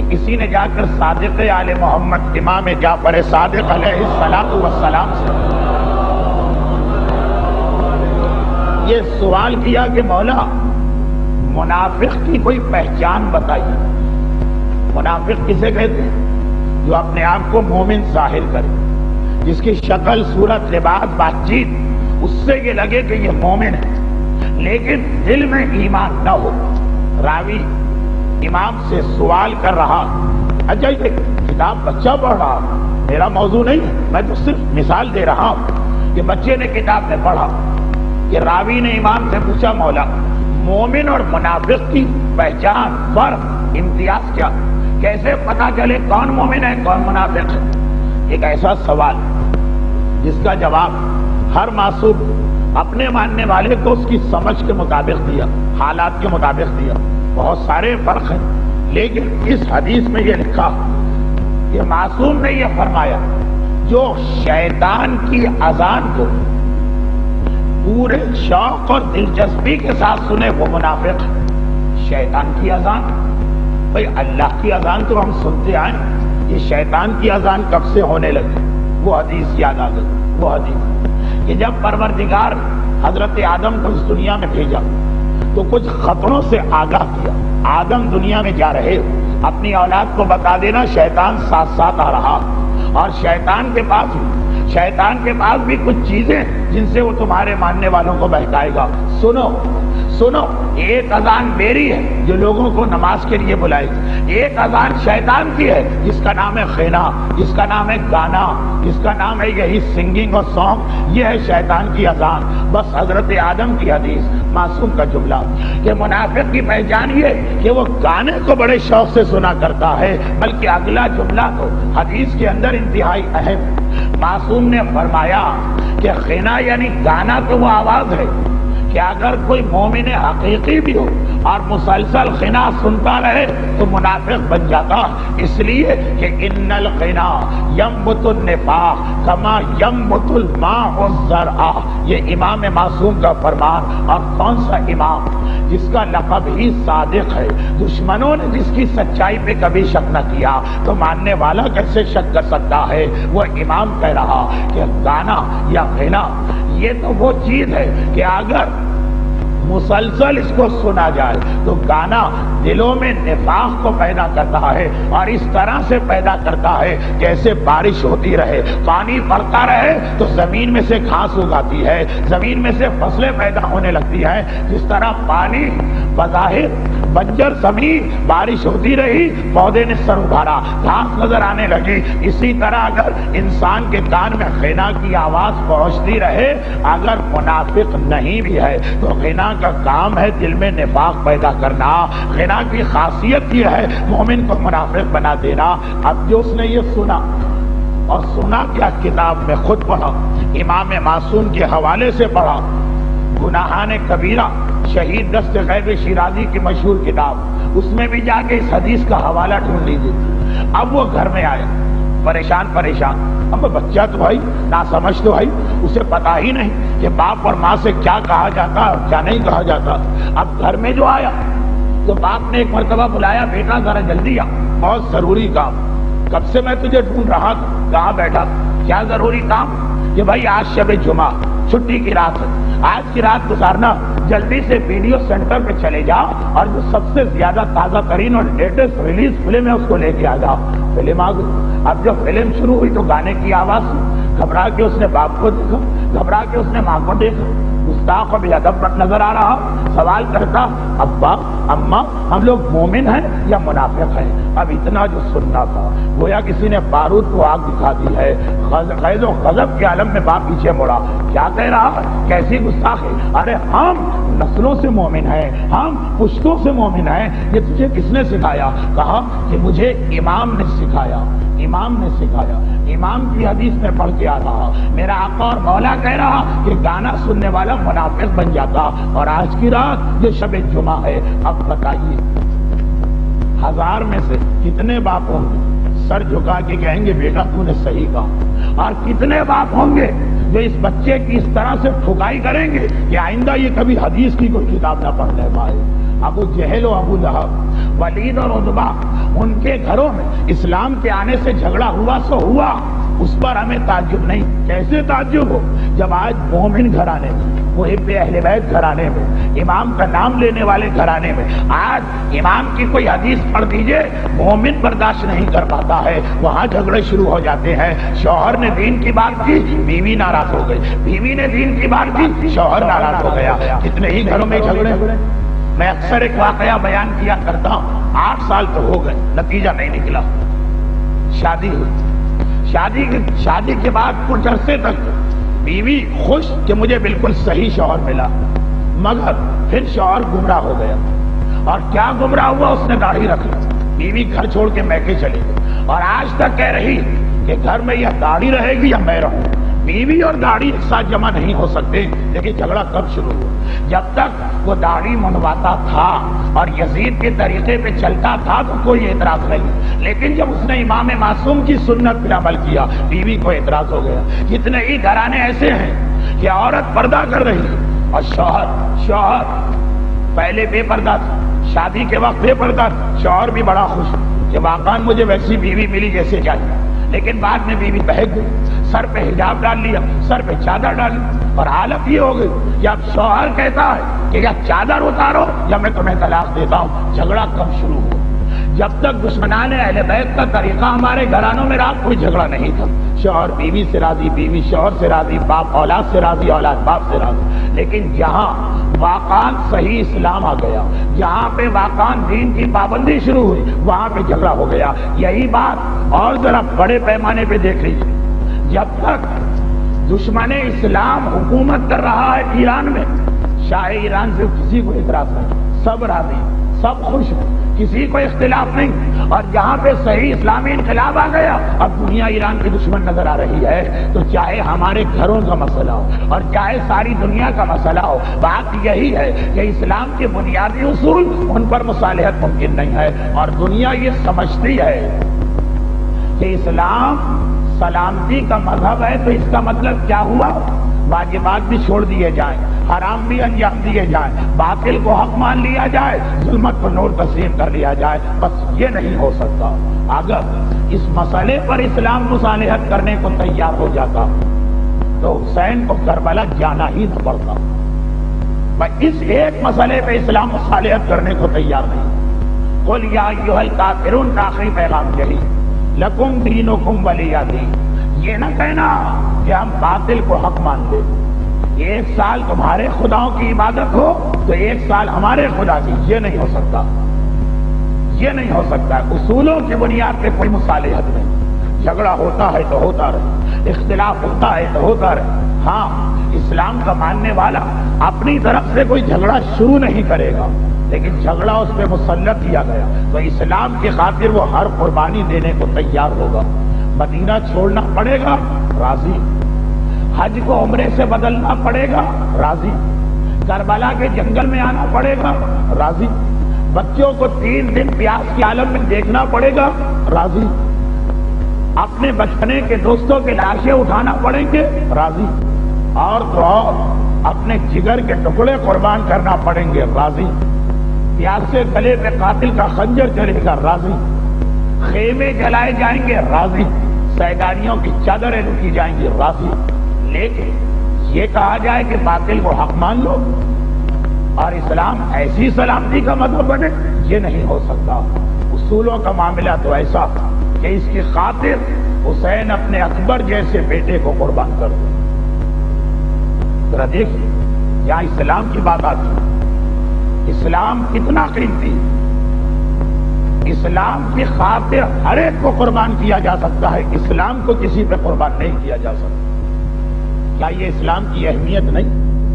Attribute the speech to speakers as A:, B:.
A: کسی نے جا کر صادق آل محمد امام جعفر صادق علیہ السلام سے یہ سوال کیا کہ مولا منافق کی کوئی پہچان بتائیے. منافق کسے کہتے ہیں؟ جو اپنے آپ کو مومن ظاہر کرے، جس کی شکل صورت لباس بات چیت اس سے یہ لگے کہ یہ مومن ہے لیکن دل میں ایمان نہ ہو. راوی امام سے سوال کر رہا، اچھا یہ کتاب بچہ پڑھ رہا، میرا موضوع نہیں ہے، میں تو صرف مثال دے رہا ہوں کہ بچے نے کتاب میں پڑھا کہ راوی نے امام سے پوچھا مولا مومن اور منافق کی پہچان، فرق، امتیاز کیا، کیسے پتا چلے کون مومن ہے کون منافق ہے؟ ایک ایسا سوال جس کا جواب ہر معصوم اپنے ماننے والے کو اس کی سمجھ کے مطابق دیا، حالات کے مطابق دیا. بہت سارے فرق ہیں لیکن اس حدیث میں یہ لکھا کہ معصوم نے یہ فرمایا جو شیطان کی اذان کو پورے شوق اور دلچسپی کے ساتھ سنے وہ منافق. شیطان کی اذان، بھئی اللہ کی اذان تو ہم سنتے آئے، یہ شیطان کی اذان کب سے ہونے لگی؟ وہ حدیث یاد آ گئی. وہ حدیث کہ جب پروردگار حضرت آدم کو اس دنیا میں بھیجا تو کچھ خطروں سے آگاہ کیا. آدم دنیا میں جا رہے، اپنی اولاد کو بتا دینا شیطان ساتھ ساتھ آ رہا، اور شیطان کے پاس بھی کچھ چیزیں جن سے وہ تمہارے ماننے والوں کو بہکائے گا. سنو ایک اذان میری ہے جو لوگوں کو نماز کے لیے بلائے گی، ایک اذان شیطان کی ہے جس کا نام ہے خینا، جس کا نام ہے گانا، جس کا نام ہے یہی سنگنگ اور سانگ. یہ ہے شیطان کی اذان. بس حضرت آدم کی حدیث، معصوم کا جملہ کہ منافق کی پہچان یہ کہ وہ گانے کو بڑے شوق سے سنا کرتا ہے، بلکہ اگلا جملہ تو حدیث کے اندر انتہائی اہم. معصوم نے فرمایا کہ خینا یعنی گانا تو وہ آواز ہے کہ اگر کوئی مومن حقیقی بھی ہو اور مسلسل خنا سنتا رہے تو منافق بن جاتا، اس لیے کہ ان الخنا ینبت النفاق کما ینبت الماء الزرع. یہ امام معصوم کا فرمان. اور کون سا امام جس کا لقب ہی صادق ہے، دشمنوں نے جس کی سچائی پہ کبھی شک نہ کیا تو ماننے والا کیسے شک کر سکتا ہے؟ وہ امام کہہ رہا کہ گانا یا خنا یہ تو وہ چیز ہے کہ اگر مسلسل اس کو سنا جائے تو گانا دلوں میں نفاق کو پیدا کرتا ہے، اور اس طرح سے پیدا کرتا ہے جیسے بارش ہوتی رہے، پانی پڑتا رہے تو زمین میں سے گھاس اگاتی ہے، زمین میں سے فصلیں پیدا ہونے لگتی ہیں. جس طرح پانی بظاہر بنجر زمین، بارش ہوتی رہی، پودے نے سر ابھارا، گھاس نظر آنے لگی، اسی طرح اگر انسان کے کان میں خنا کی آواز پہنچتی رہے، اگر منافق نہیں بھی ہے تو خنا کا کام ہے دل میں نفاق پیدا کرنا. خنا کی خاصیت یہ ہے مومن کو منافق بنا دینا. اب جو اس نے یہ سنا، اور سنا کیا کتاب میں خود پڑھا، امام معصوم کے حوالے سے پڑھا، گناہان کبیرہ شہید دست غیب شیرازی کی مشہور کتاب، اس میں بھی جا کے اس حدیث کا حوالہ ڈھونڈ لیجیے. اب وہ گھر میں آیا پریشان. اب بچہ تو بھائی نہ سمجھ تو بھائی، اسے پتا ہی نہیں کہ باپ اور ماں سے کیا کہا جاتا اور کیا نہیں کہا جاتا. اب گھر میں جو آیا تو باپ نے ایک مرتبہ بلایا، بیٹا ذرا جلدی آ، بہت ضروری کام. کب سے میں تجھے ڈھونڈ رہا تھا، کہاں بیٹھا؟ کیا ضروری کام؟ کہ بھائی آج شب جمعہ، چھٹی کی رات ہے، آج کی رات گزارنا، جلدی سے ویڈیو سینٹر پہ چلے جا اور جو سب سے زیادہ تازہ ترین اور لیٹسٹ ریلیز فلم ہے اس کو لے کے آ جا. فلم آ گئی. اب جب فلم شروع ہوئی تو گانے کی آواز سن، گھبرا کے اس نے باپ کو دیکھا، گھبرا کے اس نے ماں کو دیکھا، گستاخ اور بے ادب نظر آ رہا، سوال کرتا ابا اماں ہم لوگ مومن ہیں یا منافق ہیں؟ اب اتنا جو سننا تھا گویا کسی نے بارود کو آگ دکھا دی ہے. غیظ و غضب کے عالم میں باپ پیچھے مڑا. کیا کہہ رہا؟ کیسی گستاخ ہے؟ ارے ہم نسلوں سے مومن ہیں، ہم پشتوں سے مومن ہیں، یہ تجھے کس نے سکھایا؟ کہا کہ مجھے امام نے سکھایا. امام کی حدیث میں پڑھ کے آ رہا. میرا آقا اور مولا کہہ رہا کہ گانا سننے والا منافق بن جاتا. اور آج کی رات یہ شب جمعہ ہے. اب بتائیے 1000 میں سے کتنے باپ ہوں گے سر جھکا کے کہیں گے بیٹا تو نے صحیح کہا، اور کتنے باپ ہوں گے جو اس بچے کی اس طرح سے ٹھکائی کریں گے کہ آئندہ یہ کبھی حدیث کی کوئی کتاب نہ پڑھنے پائے. ابو جہل و ابو لہب، ولید اور عتبہ ان کے گھروں میں اسلام کے آنے سے جھگڑا ہوا سو ہوا، اس پر ہمیں تعجب نہیں۔ کیسے تعجب ہو جب آج مومن گھرانے میں، محب اہل بیت گھرانے میں، امام کا نام لینے والے گھرانے میں آج امام کی کوئی حدیث پڑھ دیجئے مومن برداشت نہیں کر پاتا ہے، وہاں جھگڑے شروع ہو جاتے ہیں۔ شوہر نے دین کی بات کی، بیوی ناراض ہو گئی، بیوی نے دین کی بات کی، شوہر ناراض ہو گیا۔ کتنے ہی گھروں میں جھگڑے۔ میں اکثر ایک واقعہ بیان کیا کرتا ہوں، 8 سال تو ہو گئے، نتیجہ نہیں نکلا۔ شادی ہوئی، شادی کے بعد کچھ عرصے تک بیوی خوش کہ مجھے بالکل صحیح شوہر ملا، مگر پھر شوہر گمراہ ہو گیا۔ اور کیا گمراہ ہوا؟ اس نے داڑھی رکھ لی، بیوی گھر چھوڑ کے میکے چلی گئی، اور آج تک کہہ رہی کہ گھر میں یا داڑھی رہے گی یا میں رہوں۔ بیوی اور داڑھی ایک ساتھ جمع نہیں ہو سکتے۔ لیکن جھگڑا کب شروع ہوا؟ جب تک وہ داڑھی منواتا تھا اور یزید کے طریقے پہ چلتا تھا تو کوئی اعتراض نہیں، لیکن جب اس نے امام معصوم کی سنت پر عمل کیا بیوی کو اعتراض ہو گیا۔ کتنے ہی گھرانے ایسے ہیں کہ عورت پردہ کر رہی ہے اور شوہر پہلے بے پردہ تھا، شادی کے وقت بے پردہ تھا، شوہر بھی بڑا خوش کہ واقعا مجھے ویسی بیوی ملی جیسے چاہیے، لیکن بعد میں بیوی بہک گئی، سر پہ حجاب ڈال لیا، سر پہ چادر ڈال لی، اور حالت یہ ہو گئی یا شوہر کہتا ہے کہ یا چادر اتارو یا میں تمہیں طلاق دیتا ہوں۔ جھگڑا کب شروع ہوا؟ جب تک دشمنان اہل بیت کا طریقہ ہمارے گھرانوں میں رہا کوئی جھگڑا نہیں تھا۔ شوہر بیوی سے راضی، بیوی شوہر سے راضی، باپ اولاد سے راضی، اولاد باپ سے راضی۔ لیکن جہاں واقعاً صحیح اسلام آ گیا، جہاں پہ واقعاً دین کی پابندی شروع ہوئی، وہاں پہ جھگڑا ہو گیا۔ یہی بات اور ذرا بڑے پیمانے پہ دیکھ لیجیے، جب تک دشمن اسلام حکومت کر رہا ہے ایران میں، شاہ ایران سے کسی کو اعتراض نہیں، سب راضی، سب خوش ہیں، کسی کو اختلاف نہیں۔ اور جہاں پہ صحیح اسلامی انقلاب آ گیا، اب دنیا ایران کی دشمن نظر آ رہی ہے، تو چاہے ہمارے گھروں کا مسئلہ ہو اور چاہے ساری دنیا کا مسئلہ ہو، بات یہی ہے کہ اسلام کے بنیادی اصول ان پر مصالحت ممکن نہیں ہے۔ اور دنیا یہ سمجھتی ہے کہ اسلام سلامتی کا مذہب ہے، تو اس کا مطلب کیا ہوا؟ واجبات بھی چھوڑ دیے جائیں، حرام بھی انجام دیے جائیں، باطل کو حق مان لیا جائے، ظلمت کو نور تسلیم کر لیا جائے۔ بس یہ نہیں ہو سکتا۔ اگر اس مسئلے پر اسلام مصالحت کرنے کو تیار ہو جاتا تو حسین کو کربلا جانا ہی نہ پڑتا۔ بس اس ایک مسئلے پہ اسلام مصالحت کرنے کو تیار نہیں۔ قل یا ایھا الکافرون کا آخری پیغام یہی، لکم دینکم ولی دین۔ یہ نہ کہنا کہ ہم باطل کو حق مان لیں، 1 سال تمہارے خداؤں کی عبادت ہو تو 1 سال ہمارے خدا کی، یہ نہیں ہو سکتا، یہ نہیں ہو سکتا۔ اصولوں کی بنیاد پہ کوئی مصالحت نہیں۔ جھگڑا ہوتا ہے تو ہوتا رہے، اختلاف ہوتا ہے تو ہوتا رہے۔ ہاں، اسلام کا ماننے والا اپنی طرف سے کوئی جھگڑا شروع نہیں کرے گا، لیکن جھگڑا اس پہ مسلط کیا گیا تو اسلام کی خاطر وہ ہر قربانی دینے کو تیار ہوگا۔ مدینہ چھوڑنا پڑے گا، راضی۔ حج کو عمرے سے بدلنا پڑے گا، راضی۔ کربلا کے جنگل میں آنا پڑے گا، راضی۔ بچوں کو 3 دن پیاس کی عالم میں دیکھنا پڑے گا، راضی۔ اپنے بچپنے کے دوستوں کے لاشیں اٹھانا پڑیں گے، راضی۔ اور تو اور اپنے جگر کے ٹکڑے قربان کرنا پڑیں گے، راضی۔ پیاسے گلے پہ قاتل کا خنجر چلے گا، راضی۔ خیمے جلائے جائیں گے، راضی۔ سیدانیوں کی چادریں لوٹی جائیں گی، راضی۔ لیکن یہ کہا جائے کہ باطل کو حق مان لو اور اسلام ایسی سلامتی کا مذہب بنے، یہ نہیں ہو سکتا۔ اصولوں کا معاملہ تو ایسا کہ اس کی خاطر حسین اپنے اکبر جیسے بیٹے کو قربان کر دے۔ ذرا دیکھیے یہاں اسلام کی بات آتی، اسلام کتنا قیمتی، اسلام کی خاطر ہر ایک کو قربان کیا جا سکتا ہے، اسلام کو کسی پہ قربان نہیں کیا جا سکتا۔ کیا یہ اسلام کی اہمیت نہیں؟